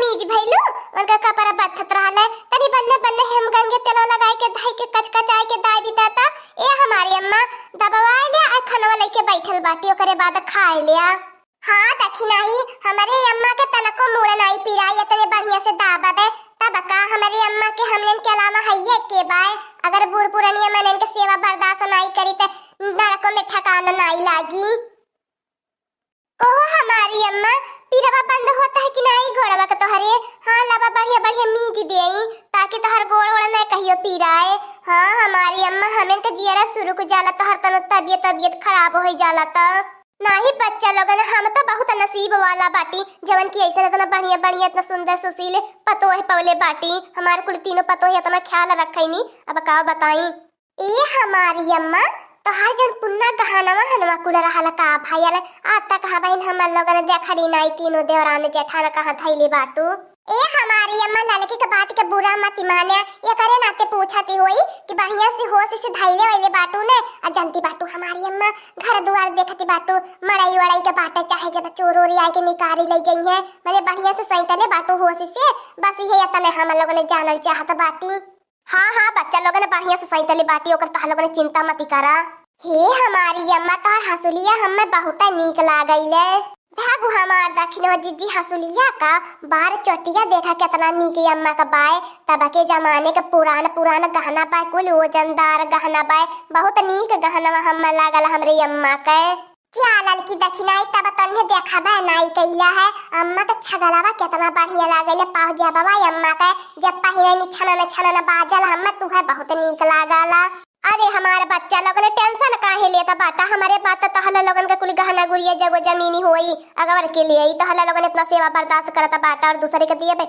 मीज भइलू उनका कपड़ा बथत रहले तनी बन्ने बन्ने हम गंगे तेल लगाई के धाई के कचकचाई के दाई भी देता। ए हमारी अम्मा दबवाए ले आ खनवा लेके बैठल बाटी ओकरे बाद खाए लिया। हाँ देखी नहीं हमारे अम्मा के तनको मुड़ नहीं पिराई इतने बढ़िया से दाबे तब का हमारी अम्मा के हमने के अलावा हइये के बाय अगर बूढ़ पुरानी अम्मा ने के सेवा बर्दाश्त नहीं करी त नरक में ठिकाना नहीं लागी। ओहो हमारी अम्मा पीरवा बंद होता है कि नहीं गोड़वा का तोहरे। हाँ लावा बढ़िया बढ़िया मीज देई ताकि तोहर गोड़ ओड़ न कहियो पीराए। हाँ हमारी अम्मा हमें के जियरा शुरू को जाला तोहर तनो तबियत खराब हो जाला त नाही बच्चा लोगन हम तो बहुत नसीब वाला बाटी जवन की ऐसे इतना बढ़िया बढ़िया इतना सुंदर सुशील पतो है पवले बाटी हमारे कुल तीनों पतो है इतना ख्याल रखैनी। अब का बताई ए हमारी अम्मा तोहार जन पुन्ना गहनवा हनवा कुल रहला का भाईला आता कहा बहन हमर लोगन देखली नहीं तीनों देवरान जेठान कहा थैली बाटू। ए हमारी अम्मा लड़की के बात के बुरा मत माने ये करे नाते पूछती होई कि बढ़िया से होश से धैले वाले बाटू ने आ जनती बाटू हमारी अम्मा घर द्वार देखती बाटू मड़ाई वड़ाई के बाटे चाहे जब चोर ओरी आके निकारी ले जाइए माने बढ़िया से सैतले बाटू होश से बस ये तने हम लोगन जानल चाहत बाटी। हाँ हाँ बच्चा लोगन बढ़िया से सैतले बाटी ओकर तह लोगन चिंता मत करा। हे हमारी अम्मा तोहर हसुलिया हमें बहुत नीक लागैले भागु हमार दक्षिण जीजी हसुलिया का बार चटिया देखा कितना नीक अम्मा का बाय तब के जमाने के पुरान पुरान गहना बाय कुल वजनदार गहना बाय बहुत नीक गहना हमें लागल हमरे अम्मा के। चालल की दक्षिणाई तब तन्हे देखा बा नाई कैला है अम्मा के छगलावा कितना बढ़िया लागल पाह जबवा अम्मा के जब पहिरे छनन बाजल हमें तुहे बहुत नीक लागला। अरे हमारा बच्चा लोगन टेंशन काहे लेता बाटा हमारे बात तो हल्ला लोगन का कुल गहना गुड़िया जब जमीनी होई अगर के लिए तो हल्ला लोगन इतना सेवा बर्दाश्त करता बाटा और दूसरे के दिए बे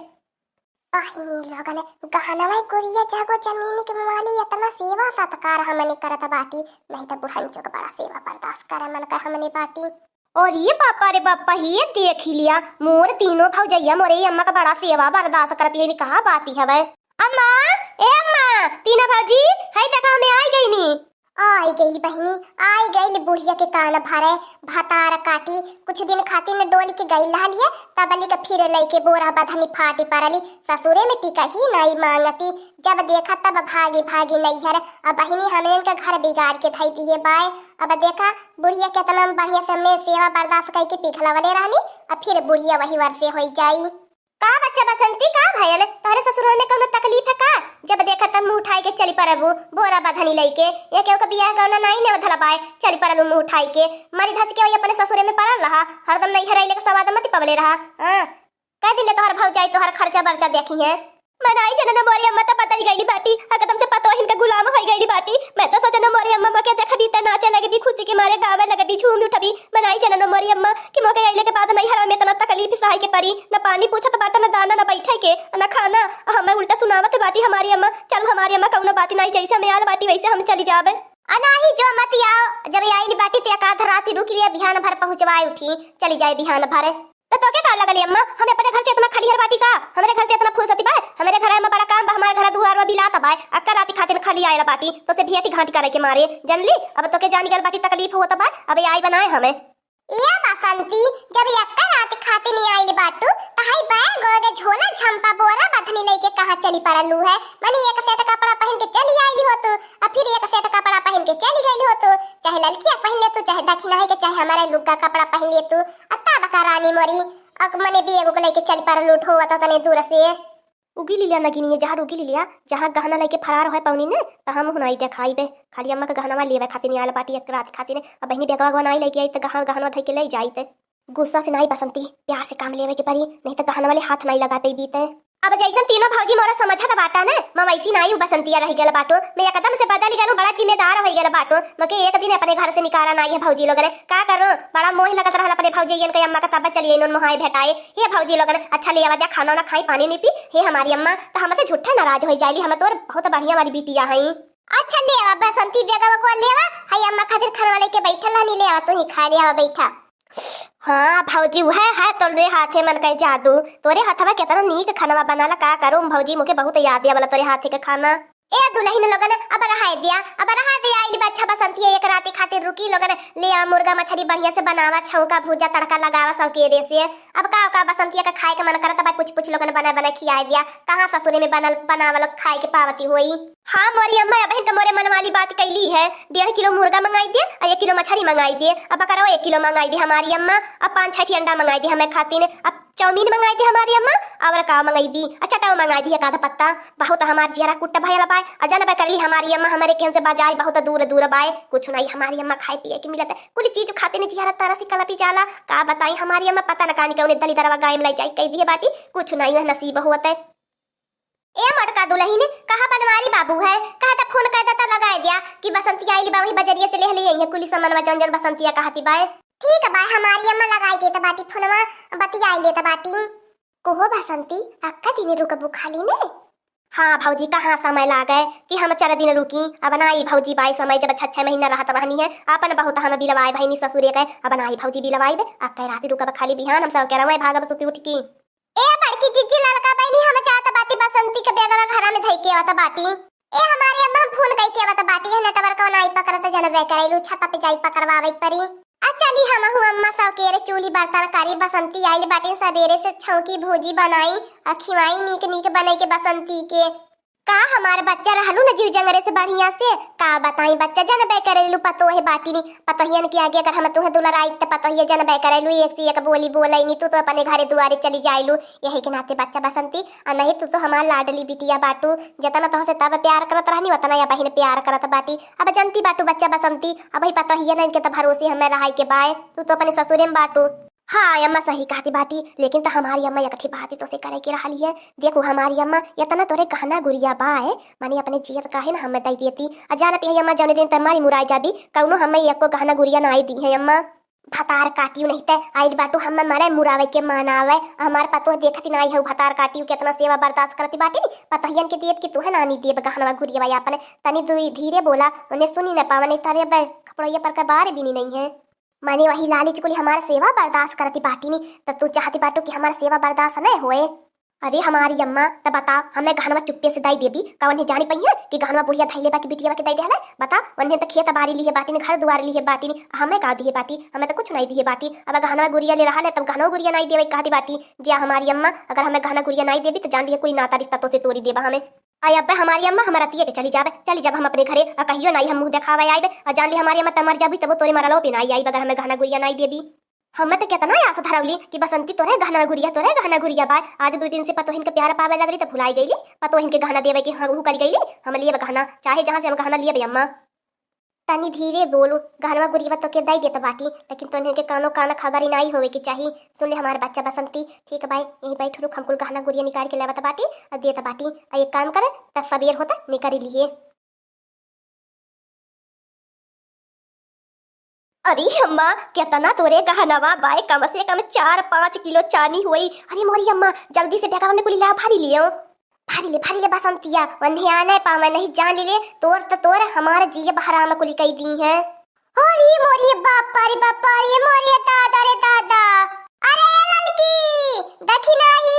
अहिनी लोगन गहना गुड़िया जब जमीनी के माली इतना सेवा सत्कार हमने करता बाटी नहीं तो बुढ़ांचो का बड़ा सेवा बर्दाश्त करे मन का हमने बाटी। और ये पापा रे बापा ये देख लिया मोर तीनों भौजैया मोरे अम्मा का बड़ा सेवा बर्दाश्त करती है कहा बाती है अम्मा ए अम्मा तीना भाजी हाय देखा हमें आई गई नी आई गई बहनी आई गई बुढ़िया के कान भरे भातार काटी कुछ दिन खाती न डोली के गई लिए तबली का फिर लइके बोरा बधनी फाटी परली ससुरे में टिका ही नहीं मांगती जब देखा तब भागी भागी नहीं हर अब बहनी हमें इनका घर बिगाड़ के थई है बाय अब देखा बुढ़िया कितना बढ़िया से हमने सेवा बर्दाश्त करके पिघला वाले रहनी अब फिर बुढ़िया वही वर्षे हो जाई। का बच्चा बसंती का भयल तोरे ससुर में कोनो तकलीफ है का जब देखा तब मुंह उठाई के चली परबू बोरा बधनी लइके ये केहू के बियाह गौना नहीं ने धला पाए चली परलू मुंह उठाई के मारी धस के वही अपने ससुरे में परल रहा हरदम नहीं हराइले के सवाद मत पवले रहा। हां कह दिन तोहर भौजाई तोहर खर्चा बर्चा देखी है मनाई जनन मोरी अम्मा तो पता गईली बाटी एकदम से पतो हिन के गुलाम हो गईली बाटी मैं तो सोचन मोरी अम्मा के देखबी त नाचे लगबी खुशी के मारे गावे लगबी झूम उठबी मनाई जनन मोरी अम्मा कि मोके आइले के बाद नहीं हरा में तना तकलीफ सहाय के परी न पानी पूछत बाटा न दाना न बैठे के न खाना हमें उल्टा सुनावत बाटी हमारी अम्मा चल हमारी अम्मा कौनो बात नहीं जैसे हमें आल बाटी वैसे हम चली जावे अनाही जो मत आओ जब आइली बाटी ते का रात रुक लिया बिहान भर पहुंचवाए उठी चली जाए बिहान भर तो क्या कर लगली अम्मा हमें अपने घर से इतना खलिहर बाटी का हमारे घर से इतना फुर्सती बा हमारे घर में बड़ा काम बा हमारे घर दुआर में बिलाता बा अक्का राती खातिर खाली आइला बाटी तो से भियटी घाटी करे के मारे जानली अब तो के जानी गल बाटी तकलीफ होता बा अब आई बनाए हमें ये बसंती जब अक्का राती खातिर नहीं आइली बाटू तहाई बा गोगे झोला झंपा बोरा बधनी लेके कहां चली परलू है माने एक सेट कपड़ा पहन के चली आइली हो तो अब फिर एक सेट कपड़ा पहन के चली गईली हो तो चाहे लड़कियां पहन ले तू चाहे दक्षिणा है के चाहे हमारे लुग्गा कपड़ा पहन ले तू अत्ता बका रानी मोरी अक मने भी एगो लेके चल पर लूट होता तने दूर से उगी लिया नगिनी जहां उगी लिया जहां गहना लेके फरार होय पौनी ने त हम हुनाई देखाई बे खाली अम्मा के गहना लेवे खातिर आल बाटी एक रात खातिर अब बहनी बेगवा गहना लेके आई त गहना धइ के ले जाई त गुस्सा से नहीं बसंती प्यार से काम लेवे के परी नहीं त गहना वाले हाथ नहीं लगाते बीते अब जैसन तीनों भौजी मोरा समझत बाटा ने मवैसी नहीं बसंतिया रह गेल बाटो मैं एकदम से बदल गेलो बड़ा जिम्मेदार हो गेल बाटो मके एक दिन अपने घर से निकारा नहीं है भौजी लोगन का करो बड़ा मोह लगत रहल अपने भौजीयन के अम्मा का तब चलिए इनन मोहाय भेटाए हे भौजी लोगन अच्छा ले आवा खाना ना खाई पानी नहीं पी हे हमारी अम्मा त हमसे झूठा नाराज हो जाइली हम तोर बहुत बढ़िया वाली बिटिया हई अच्छा ले आवा बसंती बेगवा को लेवा हई अम्मा खातिर खाना वाले के बैठल नहीं ले आवा तू ही खा ले आवा बैठा। हाँ भौजी वह है तोरे हाथे मन का जादू तोरे हाथवा कितना नीक खाना बनाला का करूं भौजी मुके बहुत याद आवला तोरे हाथे के खाना ए दुल्हन लोगन अब रहा दिया आइल बच्चा बसंती एक राती खातिर रुकी लोगन ले आ मुर्गा मछली बढ़िया से बनावा छौका भूजा तड़का लगावा सौकेरे से। अब का बसंतिया का खाए के मन करता बा कुछ लोगन बना खिया दिया। कहां ससुरे में बनावल खाए के पावती होई। हाँ मोरी अम्मा बहन तो मोरे मन वाली बात कैली है। 1.5 किलो मुर्गा मंगाई दे और 1 किलो मछली मंगाई दे। अब करो 1 किलो मंगाई दे हमारी अम्मा। अब 5-6 अंडा मंगाई दे हमें खातिर। अब चाउमीन मंगाई दे हमारी अम्मा और का मंगाई दी चटाऊ मंगाई दी आधा पत्ता। बहुत हमार जियरा कुट्टा भैया बाय अजन बा करली हमारी अम्मा हमारे केन से बाजार बहुत दूर बाय। कुछ नहीं हमारी अम्मा खाए पिए के मिलत है कुछ चीज खाते नहीं जियरा तारा सी कला पी जाला। का बताई हमारी अम्मा पता न कानी के दली दरवा गाय में लाई जाई कह दिए बाटी कुछ नहीं है नसीब होत है। ए मटका दुल्हन कहा बनवारी बाबू है कहा था फोन कर देता लगा दिया कि बसंतिया आइली बा वही बजरिया से ले लिए कुली सामान जंजन बसंतिया कहती बाय। ठीक है बाय हमारी अम्मा लगाई देता बाटी फोनवा बतिया आई लेता बाटी कोहो बसंती अक्का दिन रुकबू खाली ने। हाँ भौजी कहाँ समय लागे कि हम 4 दिन रुकी। अब नाई भौजी बाई समय जब 6 महीना रहत रहनी है अपन बहुत हम बिलवाए भाई ससुरे के। अब नाई भौजी बिलवाई बे अक्का रात रुकब खाली बिहान हम सब कह रहे भागब सुती उठ की। ए बड़की जिज्जी लड़का बहनी हम चाहत बाटी बसंती के बेगवा घर में धई के आवत बाटी। ए हमारे अम्मा फोन कई के आवत बाटी है नेटवर्क नाई पकड़त जनबे करैलु छत पे जाई पकड़वावे परी। चली हम अम्मा सौकेरे चूली बर्तन करी बसंती आइल बाटी सवेरे से छौकी भूजी बनाई और खिवाई नीक बनाई के बसंती के। का हमार बच्चा रहलू न जीव जंगरे से बढ़िया से का बताई बच्चा जनबे करेलू पतो है बाटी नी पतोहियन के आगे अगर हम तुहे दुलराई त पतोहिया जनबे करेलू एक से एक बोली बोलाई नी तू तो अपने घरे दुआरे चली जाइलू यही के नाते बच्चा बसंती और नहीं तू तो हमार लाडली बिटिया बाटू जतना तो से तब प्यार करत रहनी उतना या बहिन प्यार करत बाटी। अब जनती बाटू बच्चा बसंती अब ही पतोहिया न इनके तो भरोसे हमें रहाई के बाय तू तो अपने ससुरे में बाटू। हाँ अम्मा सही कहती बाटी लेकिन तो हमारी अम्मा एकठी बात तो से करे के रही है। देखो हमारी अम्मा इतना तोरे गहना गुड़िया बाए माने अपने जियत काहे ना हमें दई देती अजानत है अम्मा जौने दिन तमारी मुराई जाबी कौनो हमें एको गहना गुड़िया ना आई दी है अम्मा। भतार काटियो नहीं ते आइल बाटू हमें मारे मुरावे के मानावे हमार पतो देखती नहीं है भतार काटियो कितना सेवा बर्दाश्त करती बाटी पतहियन के देव की तू है नानी देव गहना गुड़िया भाई अपने तनी दुई धीरे बोला उन्हें सुनी न पावने तारे कपड़िया पर का बारे भी नहीं है माने वही लाली चुकुली हमारा सेवा बर्दाश्त करती बाटी नी तब तू चाहती बाटू कि हमारा सेवा बर्दाश्त नहीं होए। अरे हमारी अम्मा तब बता हमें गहनवा चुप्पे से दाई देबी का उन्हें जानी पई है कि गहनवा बुढ़िया धैले बाकी बिटिया के दाई देहले बता उन्हें तो खेत बारी ली है बाटी ने घर दुआर ली है बाटी ने हमें का दी है बाटी हमें तो कुछ नहीं दी है बाटी। अब गहनवा गुड़िया ले रहा है तब गहनवा गुड़िया नहीं देवे कहती बाटी जी हमारी अम्मा अगर हमें गहना गुड़िया नहीं देबी तो जान लिया कोई नाता रिश्ता तो से तोड़ी देबा हमें। आई अब हमारी अम्मा हमारा तिये के चली जब हम अपने घरे और कहियो नहीं हम मुंह दिखावे आइबे और जान ली हमारी अम्मा तमर जाबी तब तोरे मरलो पे नहीं आई अगर हमें गहना गुड़िया नहीं देबी। हमें तो कितना आस धरवली कि बसंती तोरे गहना गुड़िया बाय आज 2 दिन से पतोहिन के प्यार पावे लग रही तो भुलाई गईली पतोहिन के गहना देवे की हाँ कर गईली हम लिए गहना चाहे जहाँ से हम गहना लिए अम्मा। तनी धीरे बोलू गहनवा गुड़िया तो के दई देता बाटी लेकिन तो के कानो काना खबर ही नहीं होवे की चाहिए। सुन ले हमारे बच्चा बसंती ठीक है भाई यही बैठ रुक हमको गहना गुड़िया निकाल के लेवता बाटी और देता बाटी और एक काम करे तब सबेर होता निकाल लिए। अरे अम्मा कितना तोरे गहनवा बाय कम से कम 4-5 किलो चानी हुई। अरे मोरी अम्मा जल्दी से बेगा हमने कुली ला भारी लियो भारी ले बसंतिया वन्हे आने पावे नहीं जान ले तोर हमारे जिये बहराम कुली कई दी है। अरे मोरी बापा रे मोरी दादा रे दादा अरे ललकी देखी नहीं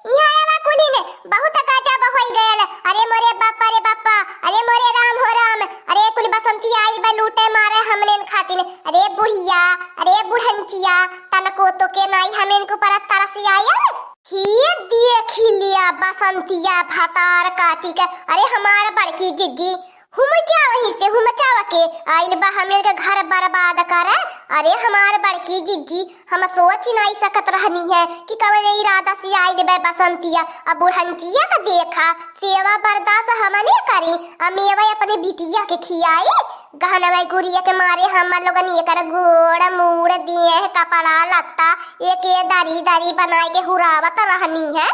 यहाँ आवा कुली ने बहुत गजब होई गयल। अरे मोरे बापा रे बापा अरे मोरे राम हो राम अरे कुली बसंती आई बा लूटे मारे हमने खातिर अरे बुढ़िया अरे बुढ़ंचिया तनको तो के नहीं हमें को पर तरसी आया ही देख लिया बसंतिया भतार काटी के। अरे हमारा बड़की जिज्जी हुम चावा के आइल बा हमने के घर बर्बाद करे। अरे हमार बड़की जिज्जी हम सोच नहीं सकत रहनी है कि कवन इरादा से आइल बा बसंतिया अब बुढ़ंचिया का देखा सेवा बर्दाश्त हमने करी अमेवा अपने बिटिया के खियाई गहनवा गुड़िया के मारे हम लोगन ये कर गोड़ मूड़ दिए कपड़ा लत्ता एक दरी बनाए के हुरावत रहनी है।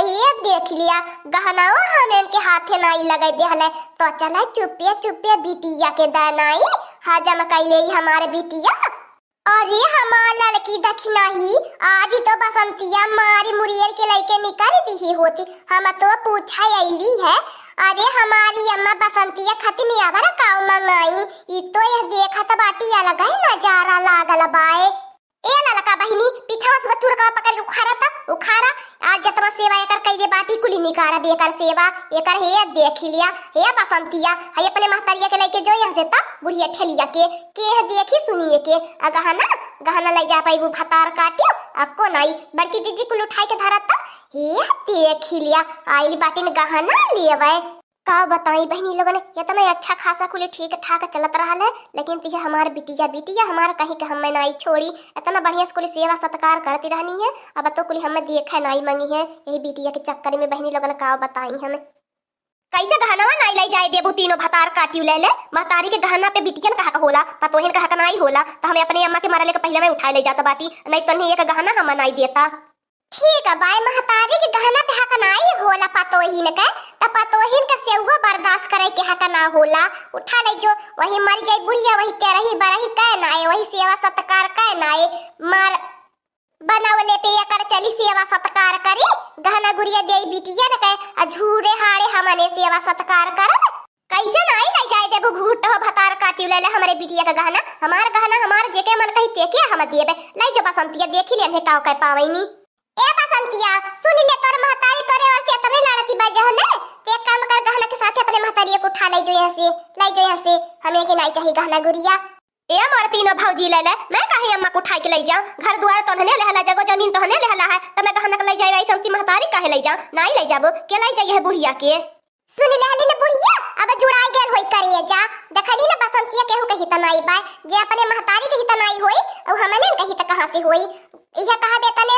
ये देख लिया गहना हमें के हाथे नहीं लगे देहले तो चला चुपिया बिटिया के दानाई हजम कैले हमारे बिटिया। अरे हमार लड़की दखिना ही आज तो बसंतिया मारी मुरियर के लइके निकाल दी होती हम तो पूछा अली है। अरे हमारी अम्मा बसंतिया खतनी आवर काऊ मंगाई ई तो यह देखा त बाटी अलग है नजारा लागल बाए। ए ललका बहिनी पीछा से चुरका पकड़ के उखाड़ा आज जतना सेवा कर कइले बाटी कुली निकार बेकर सेवा एकर हे देख लिया हे बसंतिया हे अपने महतरिया के लेके जो यहाँ से ता बुढ़िया ठेलिया के देखी सुनिए के आ गहना गहना ले जा पाई वो भतार काटियो अको नहीं बड़की जीजी कुल उठाई के धरता हे देख लिया आइल बाटी ने गहना लेवे का बताई बहनी लोगों ने ये तो मैं अच्छा खासा कुल ठीक ठाक चलत रहा है लेकिन तिहे हमार बिटिया हमार कहीं के हमें नाई छोड़ी इतना बढ़िया स्कूल सेवा सत्कार करती रहनी है अब तो कुल हमें देखा नाई मंगी है यही बिटिया के चक्कर में बहनी लोगों ने का बताई हमें कैसे गहनवा नाई लाई जाए देबू तीनों भतार काटियो ले ले महतारी के गहना पे बिटियन कहा का होला पतोहिन कहा का नाई होला तो हमें अपने अम्मा के मरले के पहले में उठा ले जाता बाटी नहीं तो नहीं एक गहना हम नाई देता ठीक है बाई महतारी के गहना पे हक नाई होला पतोहिन के त पतोहिन के सेवो बर्दाश्त करे के हक ना होला उठा ले जो वही मर जाई बुढ़िया वही तेरही बरही के नाई वही सेवा सत्कार के नाई मार बनावले पे कर चली सेवा सत्कार करी गहना गुड़िया दे बिटिया न के झूरे हाड़े हमने सेवा सत्कार कर कैसे नाई ले जाए देबू घूट हो भतार काटियो ले ले हमरे बिटिया का गहना हमार जेके मन कही तेके हम देबे लाई जो बसंतिया देखी ले काव कह पावैनी ए बसंतिया सुन ले तोर महतारी तोरे और से तने लड़ती बजह ने ते काम कर गहना के साथ अपने महतारी को उठा ले जो यहाँ से हमें के नहीं चाहिए गहना गुड़िया ए मार तीनों भौजी ले ले मैं कहे अम्मा को उठा के ले जाऊं घर द्वार तो हने लेहला जगह जमीन तो हने लेहला है त मैं गहना के ले जाई ऐसे हमती महतारी काहे ले जाऊं नहीं ले जाबो के ले जाई है बुढ़िया के सुन लेहली ने बुढ़िया अब जुड़ाई गेल होई करिए जा देखली ना बसंतिया केहू कही त नहीं बाय जे अपने महतारी के ही त नहीं होई और हमने कही त कहां से होई इहा कहा देता ने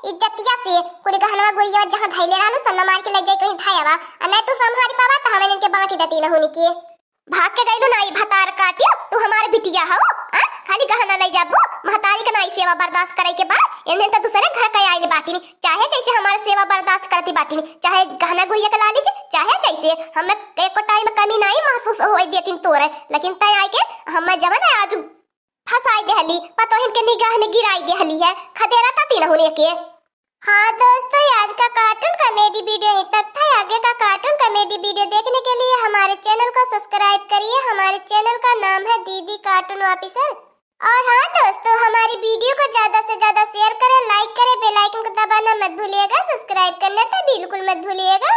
इज्जतिया से कोई गहनवा गुड़िया जहां धैले रहनु सन्ना मार के ले जाई कहीं धायावा आ नहीं तो संभारी पावा त हमें इनके बांटी देती न होनी के भाग के गइलो नाई भतार काटियो तू हमार बिटिया हो आ खाली गहना ले जाबो महतारी के नाई सेवा बर्दाश्त करे के बाद इन्हें तो दूसरे घर के आइले बाटी चाहे जैसे हमारे सेवा बर्दाश्त करती बाटी चाहे गहना गुड़िया के ला लीजिए चाहे जैसे हमें एक टाइम कमी नहीं महसूस होई देती तोरे लेकिन तय आई के हम जवन आज फसाई देहली पतोहिन के निगाह में गिराई देहली है खदेरा ताती न होने के हाँ दोस्तों आज का कार्टून कॉमेडी वीडियो यहीं तक था आगे का कार्टून कॉमेडी वीडियो देखने के लिए हमारे चैनल को सब्सक्राइब करिए हमारे चैनल का नाम है दीदी कार्टून ऑफिसर और हाँ दोस्तों हमारी वीडियो को ज्यादा से ज्यादा शेयर करें लाइक करें बेल आइकन को दबाना मत भूलिएगा सब्सक्राइब करना तो बिल्कुल मत भूलिएगा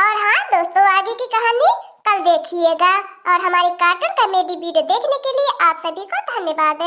और हाँ दोस्तों आगे की कहानी कल देखिएगा और हमारी कार्टून कॉमेडी वीडियो देखने के लिए आप सभी को धन्यवाद।